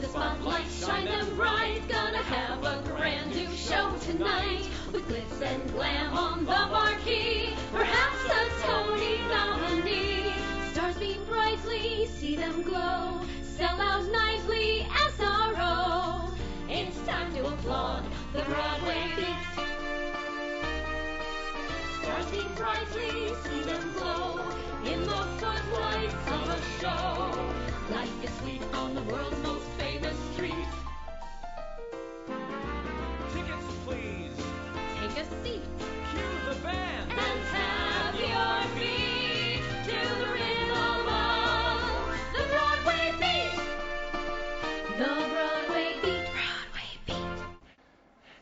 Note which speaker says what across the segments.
Speaker 1: the spotlight, shine them bright. Gonna have a brand new show tonight with glitz and glam on the marquee. Perhaps a Tony nominee. Stars beam brightly, see them glow. Sell out nightly, SRO. It's time to applaud the Broadway Beat. Stars beam brightly, see them glow in the footlights of a show. Life is sweet on the world's most famous street.
Speaker 2: Tickets, please.
Speaker 1: Take a seat
Speaker 2: Cue the band.
Speaker 1: and have your feet to the rhythm of the Broadway Beat. The Broadway Beat. Broadway Beat.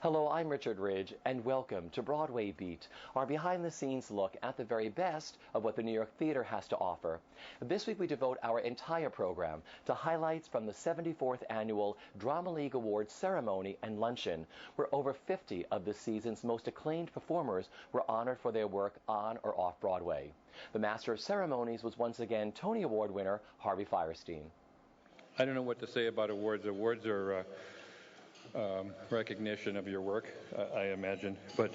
Speaker 3: Hello, I'm Richard Ridge, and welcome to Broadway Beat, our behind-the-scenes look at the very best of what the New York theater has to offer. This week we devote our entire program to highlights from the 74th Annual Drama League Awards ceremony and luncheon, where over 50 of the season's most acclaimed performers were honored for their work on or off Broadway. The Master of Ceremonies was once again Tony Award winner Harvey Fierstein.
Speaker 4: I don't know what to say about awards. Awards are recognition of your work, I imagine. But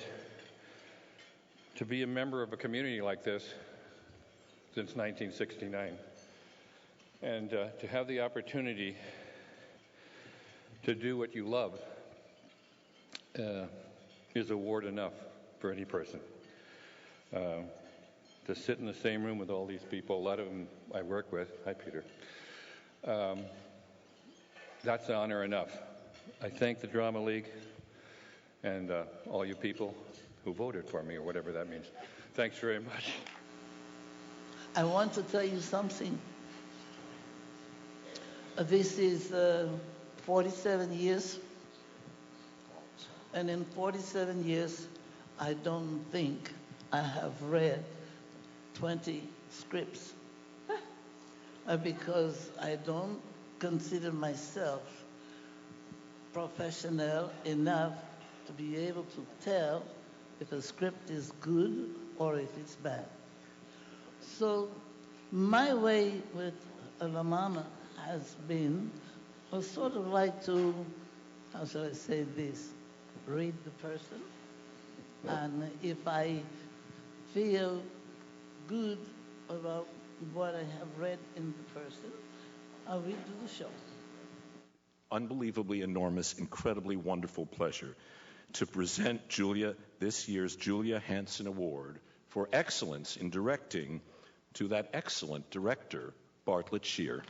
Speaker 4: to be a member of a community like this since 1969 and to have the opportunity to do what you love is award enough for any person. To sit in the same room with all these people, a lot of them I work with, hi Peter, that's honor enough. I thank the Drama League and all you people who voted for me, or whatever that means. Thanks very much.
Speaker 5: I want to tell you something. This is 47 years, and in 47 years, I don't think I have read 20 scripts because I don't consider myself professional enough to be able to tell if a script is good or if it's bad. So my way with La Mama has been sort of like to, how shall I say this, read the person. And if I feel good about what I have read in the person, I'll read to the show.
Speaker 6: Unbelievably enormous, incredibly wonderful pleasure to present Julia, this year's Julia Hanson Award for excellence in directing to that excellent director, Bartlett Shear.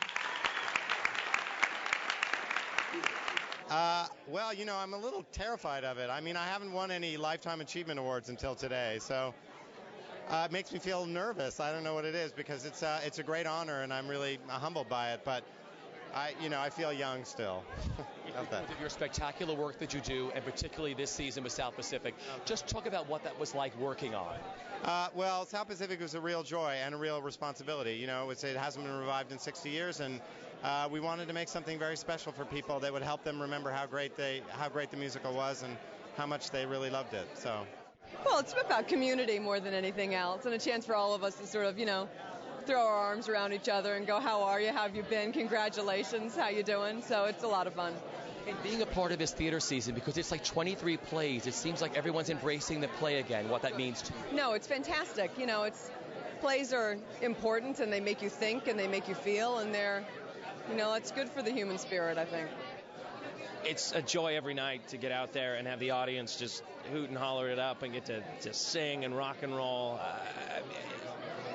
Speaker 7: Well, you know, I'm a little terrified of it. I mean, I haven't won any Lifetime Achievement Awards until today, so it makes me feel nervous. I don't know what it is, because it's a great honor, and I'm really humbled by it, but I feel young still.
Speaker 8: Of your spectacular work that you do, and particularly this season with South Pacific, just talk about what that was like working on.
Speaker 7: Well, South Pacific was a real joy and a real responsibility. You know, it hasn't been revived in 60 years, and we wanted to make something very special for people that would help them remember how great the musical was and how much they really loved it. So.
Speaker 9: Well, it's about community more than anything else, and a chance for all of us to sort of, throw our arms around each other and go, how are you? How have you been? Congratulations. How you doing? So it's a lot of fun.
Speaker 8: And being a part of this theater season, because it's like 23 plays, it seems like everyone's embracing the play again, what that means to you.
Speaker 9: No, it's fantastic. Plays are important, and they make you think, and they make you feel, and they're, it's good for the human spirit, I think.
Speaker 10: It's a joy every night to get out there and have the audience just hoot and holler it up and get to sing and rock and roll.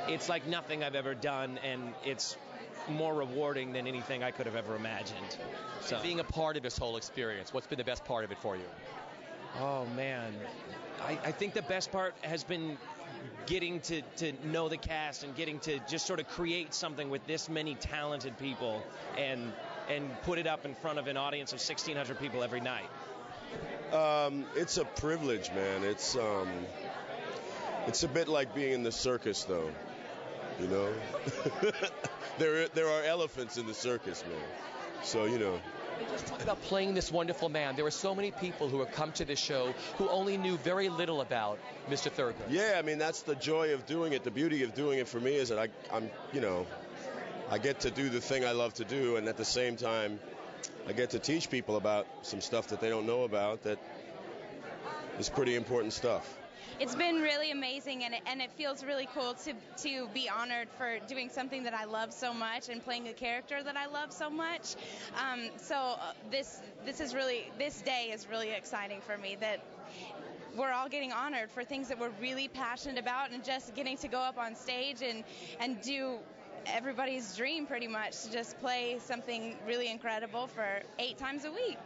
Speaker 10: It's like nothing I've ever done, and it's more rewarding than anything I could have ever imagined. So
Speaker 8: being a part of this whole experience, what's been the best part of it for you?
Speaker 10: Oh, man. I think the best part has been getting to know the cast and getting to just sort of create something with this many talented people and put it up in front of an audience of 1,600 people every night.
Speaker 11: It's a privilege, man. It's a bit like being in the circus, though. There are elephants in the circus, man. So,
Speaker 8: Just talk about playing this wonderful man. There are so many people who have come to this show who only knew very little about Mr. Thurgood.
Speaker 11: Yeah, I mean, that's the joy of doing it. The beauty of doing it for me is that I get to do the thing I love to do, and at the same time, I get to teach people about some stuff that they don't know about that is pretty important stuff.
Speaker 12: It's been really amazing, and it feels really cool to be honored for doing something that I love so much and playing a character that I love so much. This day is really exciting for me, that we're all getting honored for things that we're really passionate about, and just getting to go up on stage and do everybody's dream pretty much, to just play something really incredible for 8 times a week.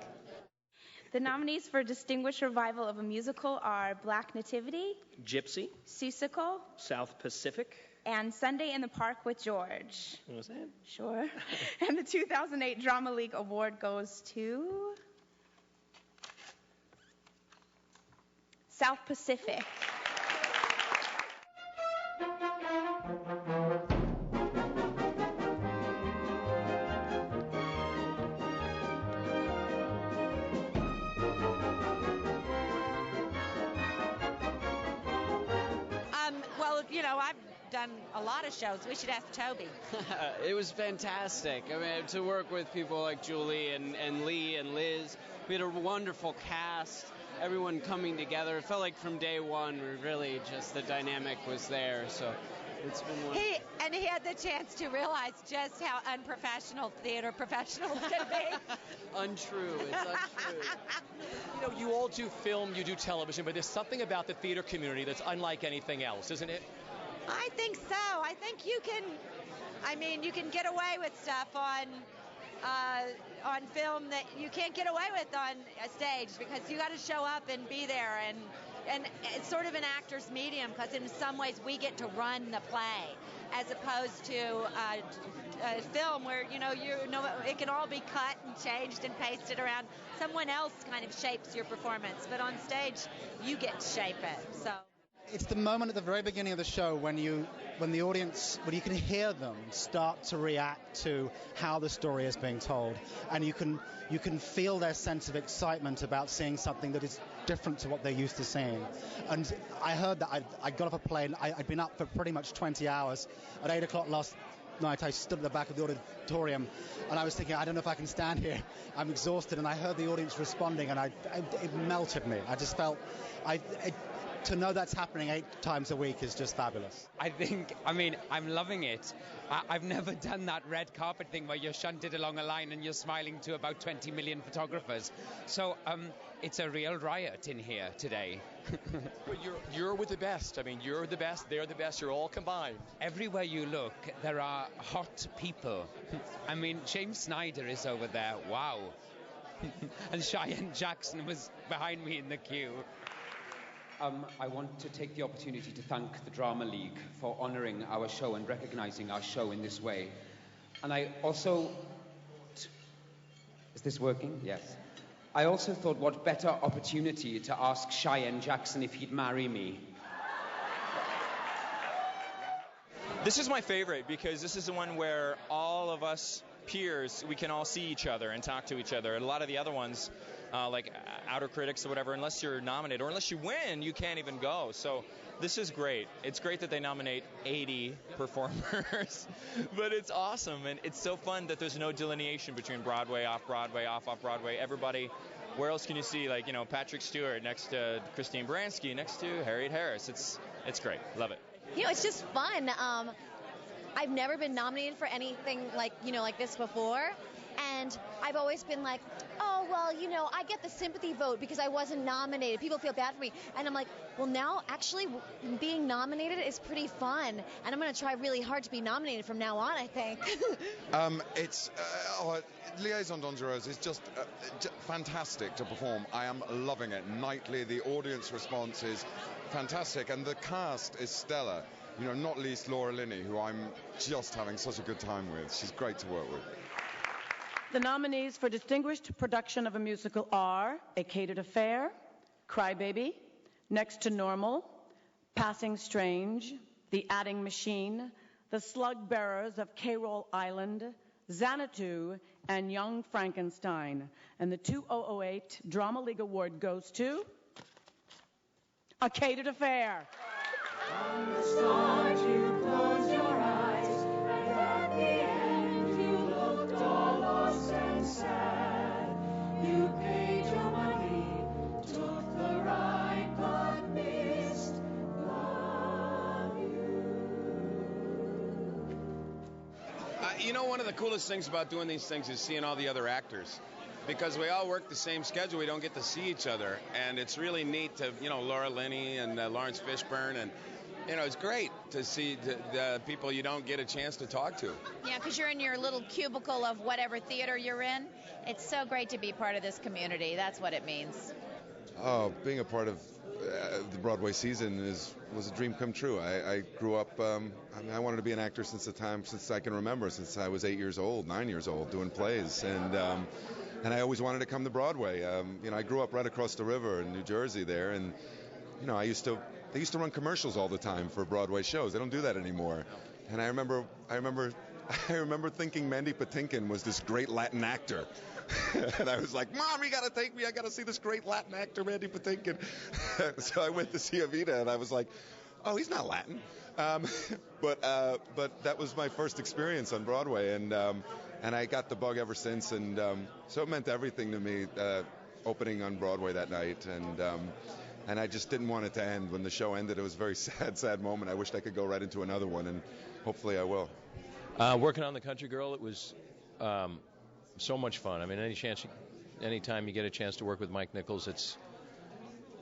Speaker 12: The nominees for Distinguished Revival of a Musical are Black Nativity,
Speaker 10: Gypsy,
Speaker 12: Seussical,
Speaker 10: South Pacific,
Speaker 12: and Sunday in the Park with George.
Speaker 10: What was that?
Speaker 12: Sure. And the 2008 Drama League Award goes to South Pacific.
Speaker 13: Well, you know, I've done a lot of shows. We should ask Toby.
Speaker 14: It was fantastic. I mean, to work with people like Julie and Lee and Liz. We had a wonderful cast, everyone coming together. It felt like from day one, really just the dynamic was there. So it's been wonderful.
Speaker 13: He had the chance to realize just how unprofessional theater professionals can be.
Speaker 14: Untrue. It's untrue.
Speaker 8: You know, you all do film, you do television, but there's something about the theater community that's unlike anything else, isn't it?
Speaker 13: I think so. I think you can get away with stuff on film that you can't get away with on a stage, because you got to show up and be there, and it's sort of an actor's medium, because in some ways we get to run the play, as opposed to a film where you know it can all be cut and changed and pasted around. Someone else kind of shapes your performance, but on stage you get to shape it. So
Speaker 15: it's the moment at the very beginning of the show when you can hear them start to react to how the story is being told, and you can feel their sense of excitement about seeing something that is different to what they're used to seeing. And I heard that I got off a plane. I'd been up for pretty much 20 hours. At 8 o'clock last night, I stood at the back of the auditorium, and I was thinking, I don't know if I can stand here. I'm exhausted, and I heard the audience responding, and it melted me. I just felt to know that's happening 8 times a week is just fabulous.
Speaker 16: I'm loving it. I've never done that red carpet thing where you're shunted along a line and you're smiling to about 20 million photographers. So it's a real riot in here today.
Speaker 8: But you're with the best. I mean, you're the best, they're the best, you're all combined.
Speaker 16: Everywhere you look, there are hot people. I mean, James Snyder is over there. Wow. And Cheyenne Jackson was behind me in the queue.
Speaker 17: I want to take the opportunity to thank the Drama League for honouring our show and recognising our show in this way. And I also... Is this working? Yes. I also thought, what better opportunity to ask Cheyenne Jackson if he'd marry me.
Speaker 18: This is my favorite, because this is the one where all of us peers, we can all see each other and talk to each other. And a lot of the other ones, like Outer Critics or whatever, unless you're nominated or unless you win, you can't even go. So this is great. It's great that they nominate 80 performers, but it's awesome. And it's so fun that there's no delineation between Broadway, off-Broadway, off-Broadway. Everybody, where else can you see, like, you know, Patrick Stewart next to Christine Baranski, next to Harriet Harris. It's great. Love it.
Speaker 19: You know, it's just fun. I've never been nominated for anything like this before. And I've always been like, oh, well, you know, I get the sympathy vote because I wasn't nominated. People feel bad for me. And I'm like, well, now actually being nominated is pretty fun. And I'm going to try really hard to be nominated from now on, I think.
Speaker 20: Liaison Dangereuse is just fantastic to perform. I am loving it. Nightly, the audience response is fantastic. And the cast is stellar. You know, not least Laura Linney, who I'm just having such a good time with. She's great to work with.
Speaker 21: The nominees for Distinguished Production of a Musical are A Catered Affair, Crybaby, Next to Normal, Passing Strange, The Adding Machine, The Slug Bearers of K-Roll Island, Xanadu, and Young Frankenstein. And the 2008 Drama League Award goes to A Catered Affair.
Speaker 1: From the start you close your eyes, and at the end you looked all lost and sad.
Speaker 2: You know, one of the coolest things about doing these things is seeing all the other actors. Because we all work the same schedule, we don't get to see each other. And it's really neat to, Laura Linney and Lawrence Fishburne. And, it's great to see the people you don't get a chance to talk to.
Speaker 22: Yeah, because you're in your little cubicle of whatever theater you're in. It's so great to be part of this community. That's what it means.
Speaker 23: Oh, being a part of the Broadway season was a dream come true. I grew up, I wanted to be an actor since I can remember, since I was 9 years old, doing plays. And I always wanted to come to Broadway. I grew up right across the river in New Jersey there, and they used to run commercials all the time for Broadway shows. They don't do that anymore. And I remember thinking Mandy Patinkin was this great Latin actor. And I was like, Mom, you got to take me. I got to see this great Latin actor, Mandy Patinkin. So I went to see Evita, and I was like, oh, he's not Latin. But that was my first experience on Broadway, and I got the bug ever since. And so it meant everything to me, opening on Broadway that night. And I just didn't want it to end. When the show ended, it was a very sad moment. I wished I could go right into another one, and hopefully I will.
Speaker 24: Working on The Country Girl, it was so much fun. I mean, anytime you get a chance to work with Mike Nichols,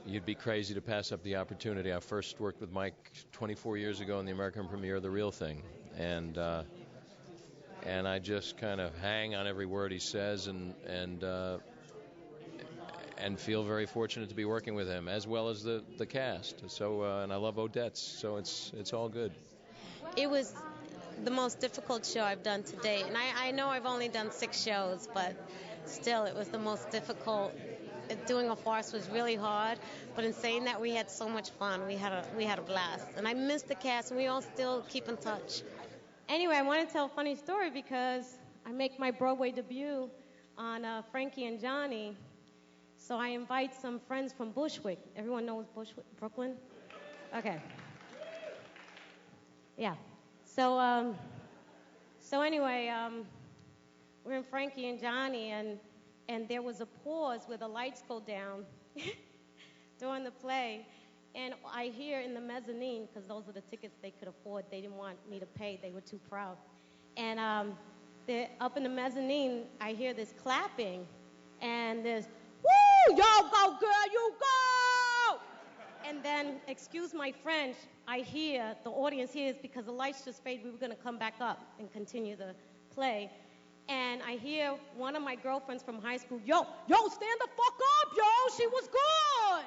Speaker 24: you'd be crazy to pass up the opportunity. I first worked with Mike 24 years ago in the American premiere of The Real Thing, and I just kind of hang on every word he says, and feel very fortunate to be working with him, as well as the cast. So and I love Odette's, so it's all good.
Speaker 25: It was the most difficult show I've done to date, and I know I've only done 6 shows, but still it was the most difficult. Doing a farce was really hard, but in saying that, we had so much fun. We had a blast, and I miss the cast, and we all still keep in touch.
Speaker 26: Anyway, I want to tell a funny story because I make my Broadway debut on Frankie and Johnny. So I invite some friends from Bushwick. Everyone knows Bushwick, Brooklyn? Okay. Yeah. So anyway, we're in Frankie and Johnny, and there was a pause where the lights go down during the play. And I hear in the mezzanine, because those are the tickets they could afford, they didn't want me to pay, they were too proud. And up in the mezzanine, I hear this clapping, and there's, woo, yo, go girl, you go! And then, excuse my French, the audience hears, because the lights just faded, we were gonna come back up and continue the play. And I hear one of my girlfriends from high school, yo, stand the fuck up, yo, she was good!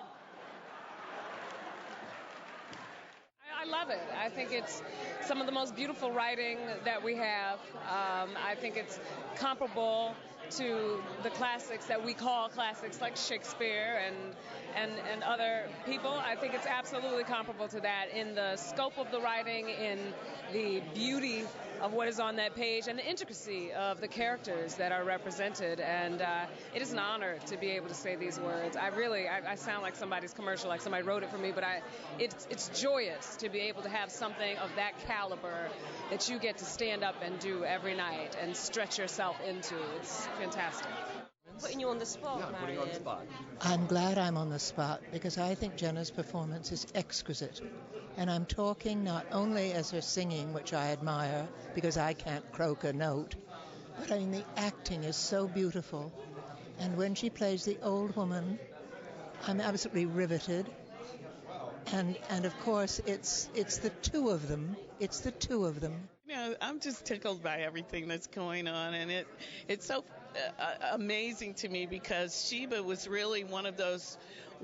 Speaker 27: I love it. I think it's some of the most beautiful writing that we have. I think it's comparable to the classics that we call classics, like Shakespeare and other people. I think it's absolutely comparable to that in the scope of the writing, in the beauty of what is on that page, and the intricacy of the characters that are represented. And it is an honor to be able to say these words. I sound like somebody's commercial, like somebody wrote it for me, but it's joyous to be able to have something of that caliber that you get to stand up and do every night and stretch yourself into. It's fantastic.
Speaker 25: Putting you on the spot,
Speaker 24: Yeah, putting you on the spot.
Speaker 28: I'm glad I'm on the spot because I think Jenna's performance is exquisite. And I'm talking not only as her singing, which I admire because I can't croak a note, but I mean the acting is so beautiful. And when she plays the old woman, I'm absolutely riveted. And of course, it's the two of them. It's the two of them.
Speaker 29: You know, I'm just tickled by everything that's going on, and it's so amazing to me because Sheba was really one of those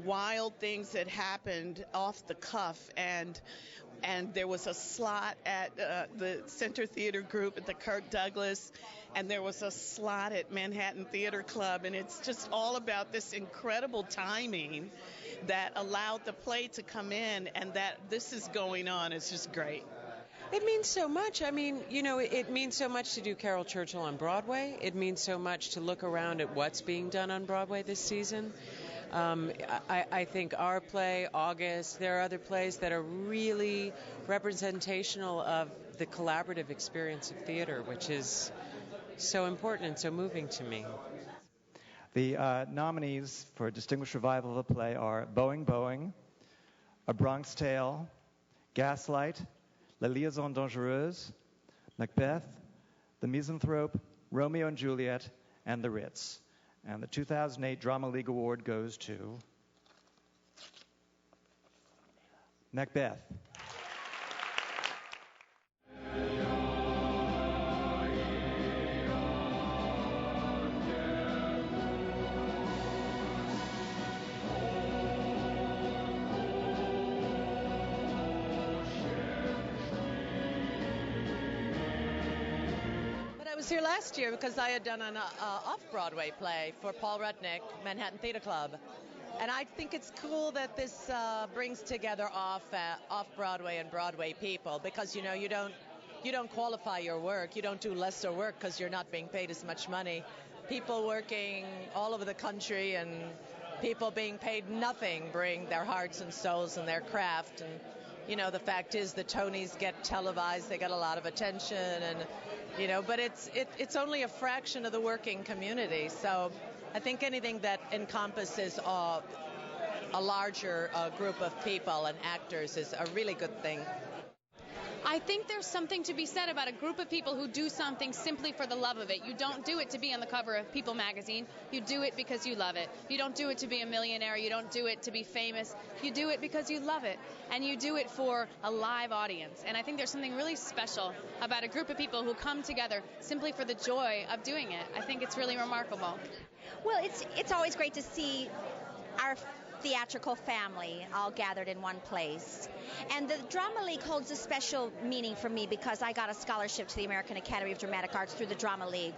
Speaker 29: wild things that happened off the cuff, and there was a slot at the Center Theater Group at the Kirk Douglas, and there was a slot at Manhattan Theater Club, and it's just all about this incredible timing that allowed the play to come in, and that this is going on. It's just great.
Speaker 30: It means so much. I mean, you know, it means so much to do Carol Churchill on Broadway. It means so much to look around at what's being done on Broadway this season. I think our play, August, there are other plays that are really representational of the collaborative experience of theater, which is so important and so moving to me.
Speaker 31: The nominees for Distinguished Revival of a Play are Boeing, Boeing, A Bronx Tale, Gaslight, La Liaison Dangereuse, Macbeth, The Misanthrope, Romeo and Juliet, and The Ritz. And the 2008 Drama League Award goes to Macbeth.
Speaker 3: But I was here last year because I had done an off-Broadway play for Paul Rudnick, Manhattan Theatre Club. And I think it's cool that this brings together off-Broadway and Broadway people, because you don't qualify your work. You don't do lesser work because you're not being paid as much money. People working all over the country and people being paid nothing bring their hearts and souls and their craft. And the fact is the Tonys get televised, they get a lot of attention, and but it's only a fraction of the working community. So I think anything that encompasses a larger group of people and actors is a really good thing.
Speaker 4: I think there's something to be said about a group of people who do something simply for the love of it. You don't do it to be on the cover of People magazine. You do it because you love it. You don't do it to be a millionaire. You don't do it to be famous. You do it because you love it. And you do it for a live audience. And I think there's something really special about a group of people who come together simply for the joy of doing it. I think it's really remarkable.
Speaker 5: Well, it's always great to see our theatrical family all gathered in one place. And the Drama League holds a special meaning for me because I got a scholarship to the American Academy of Dramatic Arts through the Drama League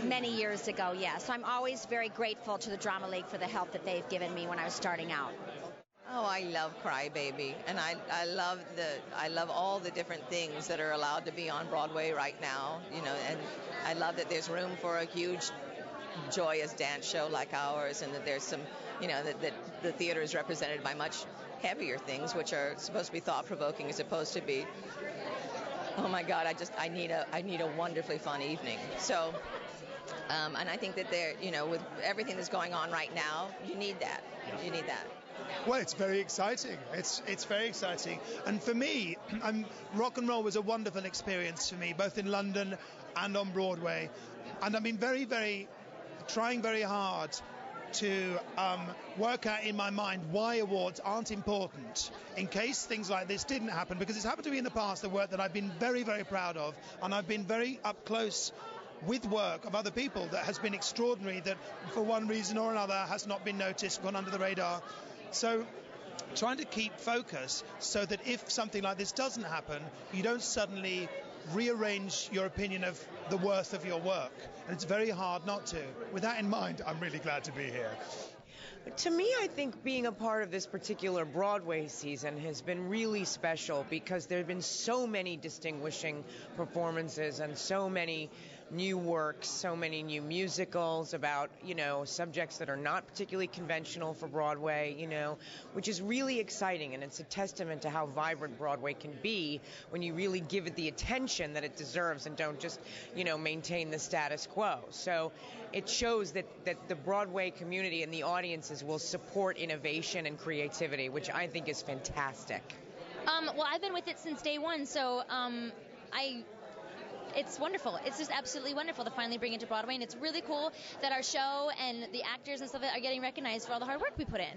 Speaker 5: many years ago, yes. So I'm always very grateful to the Drama League for the help that they've given me when I was starting out.
Speaker 6: Oh, I love Cry Baby, and I love all the different things that are allowed to be on Broadway right now, and I love that there's room for a huge joyous dance show like ours, and that there's some, that the theater is represented by much heavier things, which are supposed to be thought-provoking as opposed to be, oh my God, I need a wonderfully fun evening. So, and I think that there, with everything that's going on right now, you need that. You need that.
Speaker 7: Well, it's very exciting. It's very exciting. And for me, rock and roll was a wonderful experience for me, both in London and on Broadway. And I've been trying very hard to work out in my mind why awards aren't important in case things like this didn't happen, because it's happened to me in the past, the work that I've been very, very proud of, and I've been very up close with work of other people that has been extraordinary, that for one reason or another has not been noticed, gone under the radar. So trying to keep focus so that if something like this doesn't happen, you don't suddenly rearrange your opinion of the worth of your work. And it's very hard not to. With that in mind, I'm really glad to be here.
Speaker 30: To me, I think being a part of this particular Broadway season has been really special because there have been so many distinguishing performances and so many new works, so many new musicals about, subjects that are not particularly conventional for Broadway, which is really exciting. And it's a testament to how vibrant Broadway can be when you really give it the attention that it deserves and don't just, maintain the status quo. So it shows that the Broadway community and the audiences will support innovation and creativity, which I think is fantastic.
Speaker 9: Well, I've been with it since day one, so it's wonderful. It's just absolutely wonderful to finally bring it to Broadway, and it's really cool that our show and the actors and stuff are getting recognized for all the hard work we put in.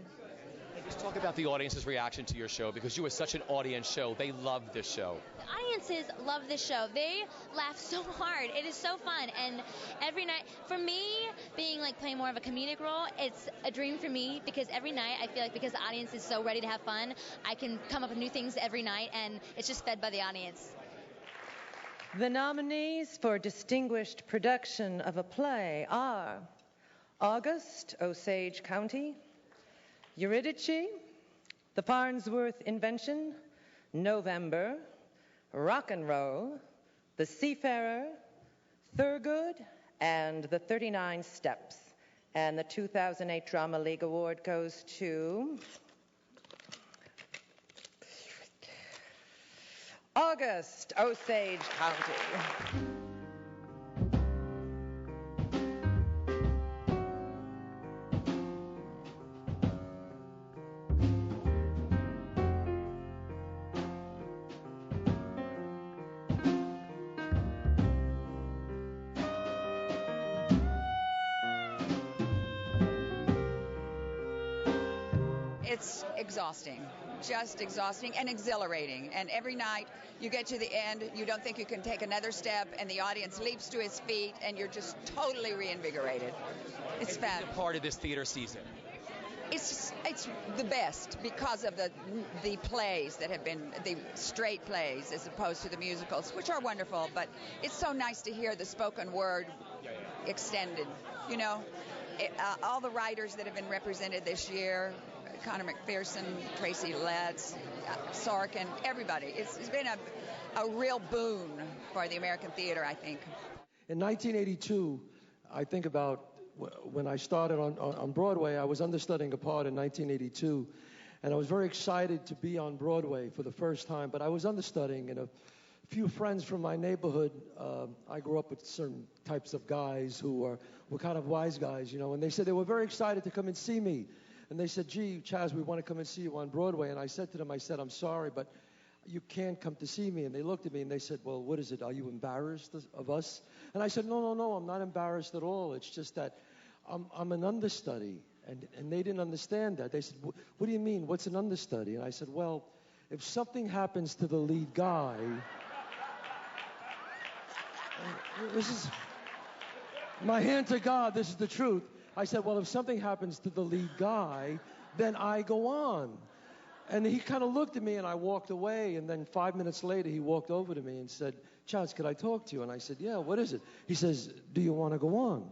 Speaker 8: Hey, just talk about the audience's reaction to your show, because you were such an audience show. They love this show.
Speaker 9: The audiences love this show. They laugh so hard. It is so fun, and every night, for me, playing more of a comedic role, it's a dream for me, because every night I feel like because the audience is so ready to have fun, I can come up with new things every night, and it's just fed by the audience.
Speaker 21: The nominees for Distinguished Production of a Play are August, Osage County, Eurydice, The Farnsworth Invention, November, Rock and Roll, The Seafarer, Thurgood, and The 39 Steps. And the 2008 Drama League Award goes to August, Osage County.
Speaker 10: it's exhausting, just exhausting and exhilarating. And every night you get to the end, you don't think you can take another step, and the audience leaps to its feet, and you're just totally reinvigorated. It's fun.
Speaker 8: Part of this theater season.
Speaker 10: It's the best because of the plays that have been the straight plays as opposed to the musicals, which are wonderful. But it's so nice to hear the spoken word extended. You know, all the writers that have been represented this year, Connor McPherson, Tracy Letts, Sorkin, everybody. It's been a real boon for the American theater, I think.
Speaker 11: In 1982, I think about when I started on Broadway, I was understudying a part in 1982, and I was very excited to be on Broadway for the first time, but I was understudying, and a few friends from my neighborhood, I grew up with certain types of guys who were kind of wise guys, you know, and they said they were very excited to come and see me. And they said, gee, Chaz, we want to come and see you on Broadway. And I said to them, I'm sorry, but you can't come to see me. And they looked at me and they said, well, what is it? Are you embarrassed of us? And I said, no, I'm not embarrassed at all. It's just that I'm an understudy. And they didn't understand that. They said, what do you mean? What's an understudy? And I said, well, if something happens to the lead guy, this is my hand to God, this is the truth. I said, well, if something happens to the lead guy, then I go on. And he kind of looked at me, and I walked away. And then 5 minutes later, he walked over to me and said, Chaz, could I talk to you? And I said, yeah, what is it? He says, do you want to go on?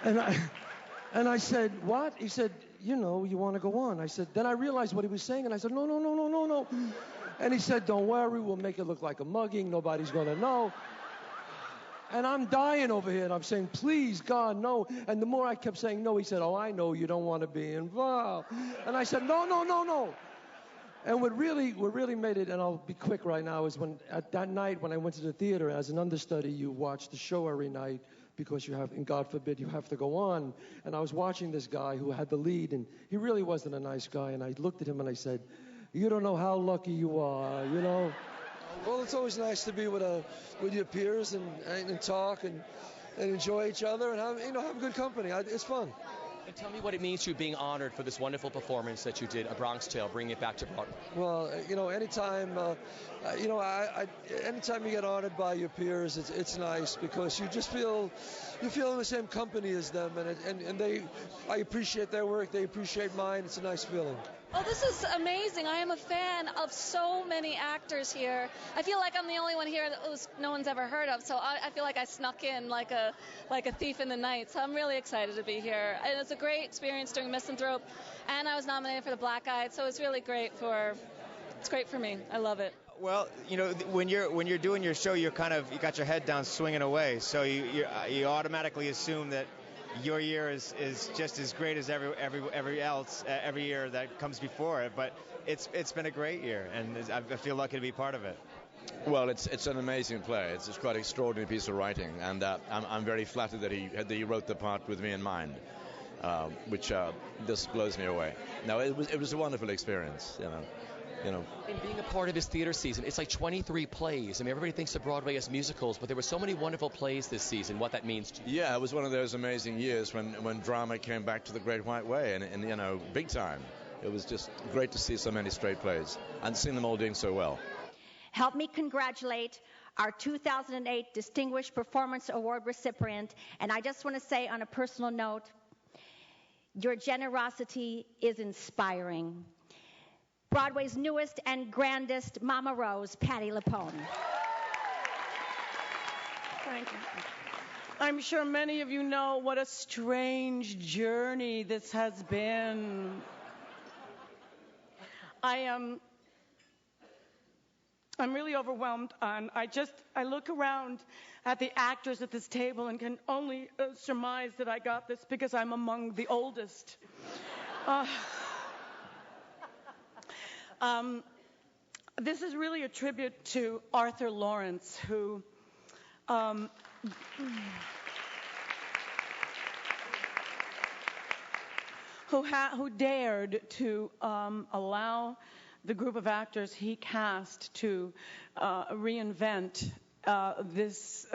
Speaker 11: and I said, what? He said, you know, you want to go on. I said, then I realized what he was saying, and I said, no. And he said, don't worry, we'll make it look like a mugging. Nobody's going to know. And I'm dying over here, and I'm saying, please, God, no. And the more I kept saying no, he said, oh, I know you don't want to be involved. And I said, no. And what really made it, and I'll be quick right now, is when at that night when I went to the theater as an understudy, you watch the show every night because you have, and God forbid, you have to go on. And I was watching this guy who had the lead, and he really wasn't a nice guy. And I looked at him and I said, you don't know how lucky you are, you know.
Speaker 12: Well, it's always nice to be with your peers and talk and enjoy each other and have good company. It's fun.
Speaker 8: And tell me what it means to you being honored for this wonderful performance that you did, A Bronx Tale, bringing it back to Broadway.
Speaker 12: Well, anytime you get honored by your peers, it's nice because you just feel in the same company as them, and I appreciate their work, they appreciate mine. It's a nice feeling.
Speaker 13: Oh, this is amazing. I am a fan of so many actors here. I feel like I'm the only one here that no one's ever heard of, so I feel like I snuck in like a thief in the night. So I'm really excited to be here. And it's a great experience doing Misanthrope, and I was nominated for the Black Eyed, so it's really great it's great for me. I love it.
Speaker 14: Well, when you're doing your show, you got your head down swinging away, so you automatically assume that your year is just as great as every year that comes before it. But it's been a great year, and I feel lucky to be part of it.
Speaker 15: Well, it's an amazing play. It's quite an extraordinary piece of writing, and I'm very flattered that he wrote the part with me in mind, which just blows me away. No, it was a wonderful experience, you know.
Speaker 8: And being a part of this theater season, it's like 23 plays. I mean, everybody thinks of Broadway as musicals, but there were so many wonderful plays this season, what that means to you.
Speaker 15: Yeah, it was one of those amazing years when drama came back to the Great White Way, and big time. It was just great to see so many straight plays and seeing them all doing so well.
Speaker 5: Help me congratulate our 2008 Distinguished Performance Award recipient, and I just want to say on a personal note, your generosity is inspiring. Broadway's newest and grandest Mama Rose, Patti LuPone.
Speaker 21: Thank you. I'm sure many of you know what a strange journey this has been. I'm really overwhelmed, and I look around at the actors at this table and can only surmise that I got this because I'm among the oldest. This is really a tribute to Arthur Lawrence, who dared to allow the group of actors he cast to reinvent this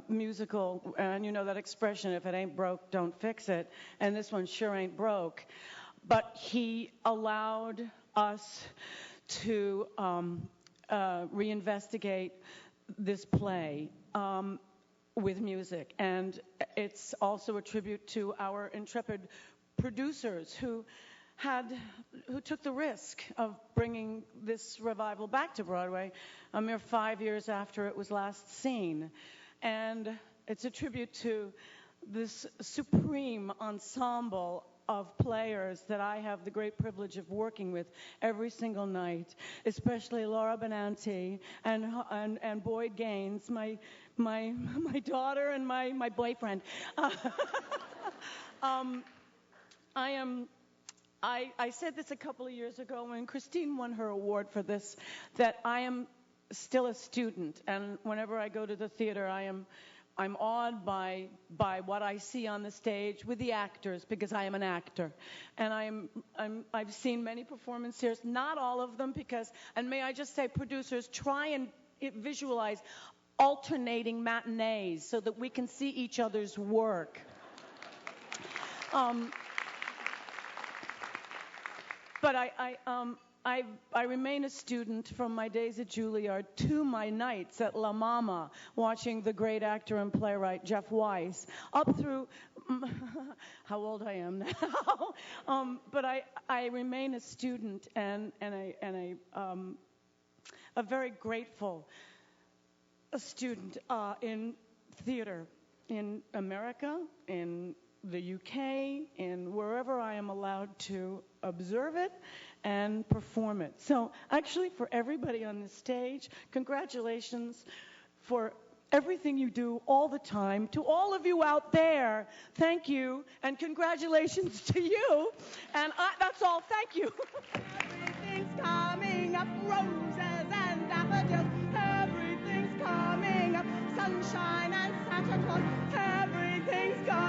Speaker 21: musical, and you know that expression, if it ain't broke, don't fix it, and this one sure ain't broke. But he allowed us to reinvestigate this play with music, and it's also a tribute to our intrepid producers who took the risk of bringing this revival back to Broadway a mere 5 years after it was last seen. And it's a tribute to this supreme ensemble of players that I have the great privilege of working with every single night, especially Laura Benanti and Boyd Gaines, my daughter and my boyfriend. I said this a couple of years ago when Christine won her award for this, that I am still a student, and whenever I go to the theater, I'm awed by what I see on the stage with the actors, because I am an actor, and I've seen many performances, not all of them, because, and may I just say, producers, try and visualize alternating matinees so that we can see each other's work. But I remain a student from my days at Juilliard to my nights at La Mama, watching the great actor and playwright Jeff Weiss, up through how old I am now. But I remain a student and a very grateful student in theater in America, in the UK, and wherever I am allowed to observe it and perform it. So actually, for everybody on this stage, congratulations for everything you do all the time. To all of you out there, thank you, and congratulations to you. And that's all. Thank you. Everything's coming up, roses and daffodils. Everything's coming up, sunshine and Santa Claus. Everything's coming